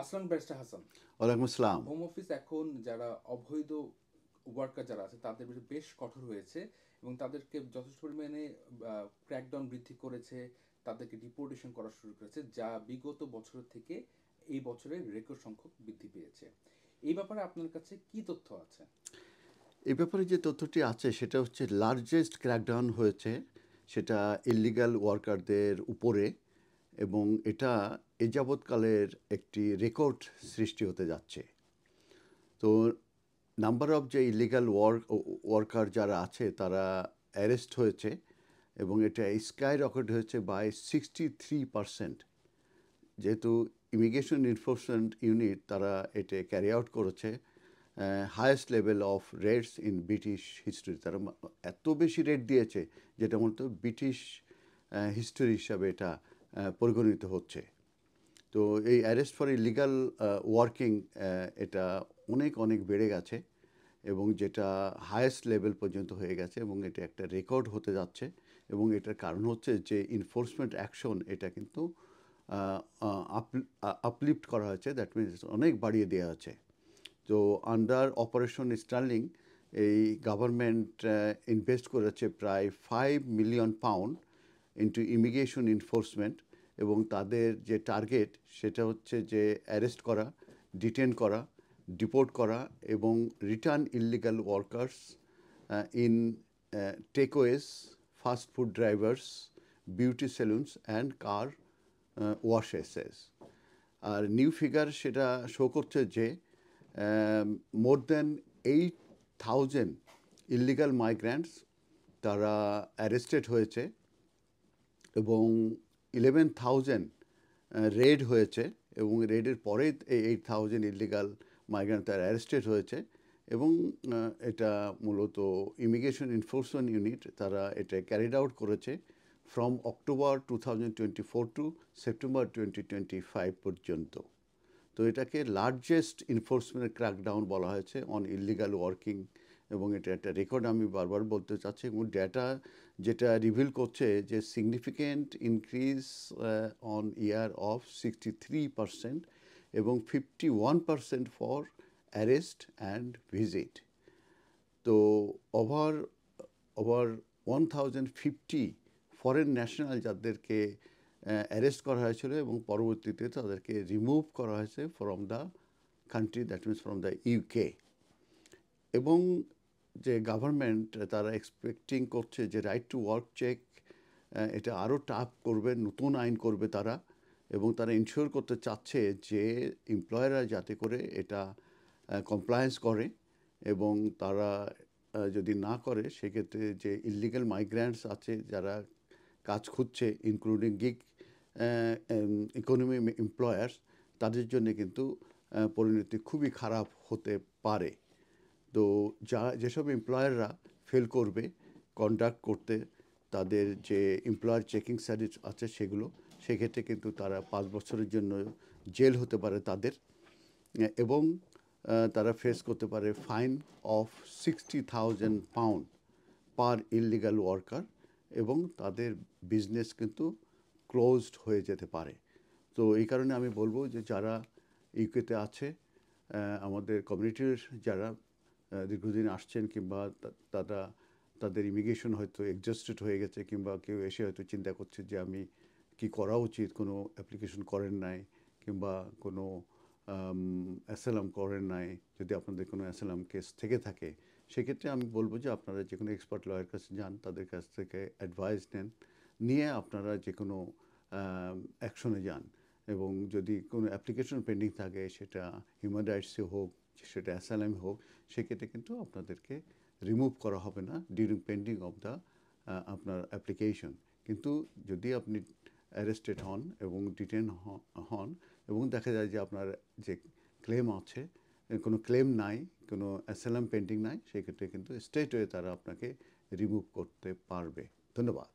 আসসালাম ব্যারিস্টার হাসান। ওয়ালাইকুম আসসালাম। হোম অফিস এখন যারা অবৈধ ওয়ার্কার যারা আছে তাদের বিরুদ্ধে বেশ কঠোর হয়েছে এবং তাদেরকে যথেষ্ট পরিমাণে ক্র্যাকডাউন বৃদ্ধি করেছে, তাদেরকে ডিপোর্টেশন করা শুরু করেছে, যা বিগত বছর থেকে এই বছরে রেকর্ড সংখ্যক বৃদ্ধি পেয়েছে। এই ব্যাপারে আপনার কাছে কি তথ্য আছে? এই ব্যাপারে যে তথ্যটি আছে সেটা হচ্ছে লার্জেস্ট ক্র্যাকডাউন হয়েছে সেটা ইল্লিগাল ওয়ার্কারদের উপরে, এবং এটা এ যাবৎকালের একটি রেকর্ড সৃষ্টি হতে যাচ্ছে। তো নাম্বার অফ যে ইলিগাল ওয়ার্কার যারা আছে তারা অ্যারেস্ট হয়েছে, এবং এটা স্কাই রকেট হয়েছে বাই 63%। যেহেতু ইমিগ্রেশন এনফোর্সমেন্ট ইউনিট তারা এটা ক্যারি আউট করেছে highest level of rates in British history. তারা এত বেশি রেট দিয়েছে যেটা মূলত ব্রিটিশ হিস্টোরি হিসাবে এটা পরিগণিত হচ্ছে। তো এই অ্যারেস্ট ফর ইলিগাল ওয়ার্কিং এটা অনেক অনেক বেড়ে গেছে, এবং যেটা হায়েস্ট লেভেল পর্যন্ত হয়ে গেছে, এবং এটা একটা রেকর্ড হতে যাচ্ছে। এবং এটার কারণ হচ্ছে যে ইনফোর্সমেন্ট অ্যাকশন এটা কিন্তু আপলিফ্ট করা হয়েছে, দ্যাট মিনস অনেক বাড়িয়ে দেওয়া আছে। তো আন্ডার অপারেশন স্টার্লিং এই গভর্নমেন্ট ইনভেস্ট করেছে প্রায় £5 মিলিয়ন ইন্টু ইমিগ্রেশন এনফোর্সমেন্ট, এবং তাদের যে টার্গেট সেটা হচ্ছে যে অ্যারেস্ট করা, ডিটেন করা, ডিপোর্ট করা এবং return illegal workers in takeaways, fast food drivers, beauty salons and car washes. আর নিউ ফিগার সেটা শো করছে যে মোর দ্যান 8,000 ইল্লিগাল মাইগ্রেন্টস তারা অ্যারেস্টেড হয়েছে, এবং 11,000 রেড হয়েছে, এবং রেডের পরে এই 8,000 ইল্লিগাল মাইগ্রেন্ট তারা অ্যারেস্টেড হয়েছে। এবং এটা মূলত ইমিগ্রেশন এনফোর্সমেন্ট ইউনিট তারা এটা ক্যারিড আউট করেছে ফ্রম অক্টোবর 2024 টু সেপ্টেম্বর 2025 পর্যন্ত। তো এটাকে লার্জেস্ট এনফোর্সমেন্ট ক্র্যাকডাউন বলা হয়েছে অন ইল্লিগাল ওয়ার্কিং, এবং এটা একটা রেকর্ড আমি বারবার বলতে চাচ্ছি। এবং ডেটা যেটা রিভিল করছে যে significant increase on year of 63%, এবং 51% ফর অ্যারেস্ট অ্যান্ড ভিজিট। তো ওভার ওভার 1050 ফরেন ন্যাশনাল যাদেরকে অ্যারেস্ট করা হয়েছিল, এবং পরবর্তীতে তাদেরকে রিমুভ করা হয়েছে from the country, that means from the UK. এবং যে গভর্নমেন্ট তারা এক্সপেক্টিং করছে যে রাইট টু ওয়ার্ক চেক এটা আরও টাফ করবে, নতুন আইন করবে তারা, এবং তারা ইনশিওর করতে চাচ্ছে যে এমপ্লয়াররা যাতে করে এটা কমপ্লায়েন্স করে, এবং তারা যদি না করে সেক্ষেত্রে যে ইল্লিগাল মাইগ্রেন্টস আছে যারা কাজ খুঁজছে, ইনক্লুডিং গিগ ইকোনমি এমপ্লয়ার্স, তাদের জন্য কিন্তু পরিণতি খুবই খারাপ হতে পারে। তো যেসব এমপ্লয়াররা ফেল করবে কন্ডাক্ট করতে তাদের যে এমপ্লয়ার চেকিং সার্ভিস আছে সেগুলো, সেক্ষেত্রে কিন্তু তারা 5 বছরের জন্য জেল হতে পারে তাদের, এবং তারা ফেস করতে পারে fine of £60,000 per illegal worker, এবং তাদের বিজনেস কিন্তু ক্লোজড হয়ে যেতে পারে। তো এই কারণে আমি বলবো যে যারা ইউকেতে আছে, আমাদের কমিউনিটির যারা দীর্ঘদিন আসছেন, কিংবা তারা তাদের ইমিগ্রেশন হয়তো এক্সস্টেড হয়ে গেছে, কিংবা কেউ এসে হয়তো চিন্তা করছে যে আমি কি করা উচিত, কোনো অ্যাপ্লিকেশন করেন নাই, কিংবা কোনো অ্যাসাইলাম করেন নাই, যদি আপনাদের কোনো অ্যাসাইলাম কেস থেকে থাকে, সেক্ষেত্রে আমি বলবো যে আপনারা যে কোনো এক্সপার্ট লয়ার কাছে যান, তাদের কাছ থেকে অ্যাডভাইস নেন, নিয়ে আপনারা যে কোনো অ্যাকশনে যান। এবং যদি কোনো অ্যাপ্লিকেশন পেন্ডিং থাকে, সেটা হিউম্যান রাইটসে হোক, সেটা অ্যাসাইলাম হোক, সেক্ষেত্রে কিন্তু আপনাদেরকে রিমুভ করা হবে না ডিউরিং পেন্ডিং অফ দ্য আপনার অ্যাপ্লিকেশন। কিন্তু যদি আপনি অ্যারেস্টেড হন এবং ডিটেন হন, এবং দেখা যায় যে আপনার যে ক্লেম আছে কোনো ক্লেম নাই, কোনো অ্যাসাইলাম পেন্ডিং নাই, সেক্ষেত্রে কিন্তু স্ট্রেটওয়ে তারা আপনাকে রিমুভ করতে পারবে। ধন্যবাদ।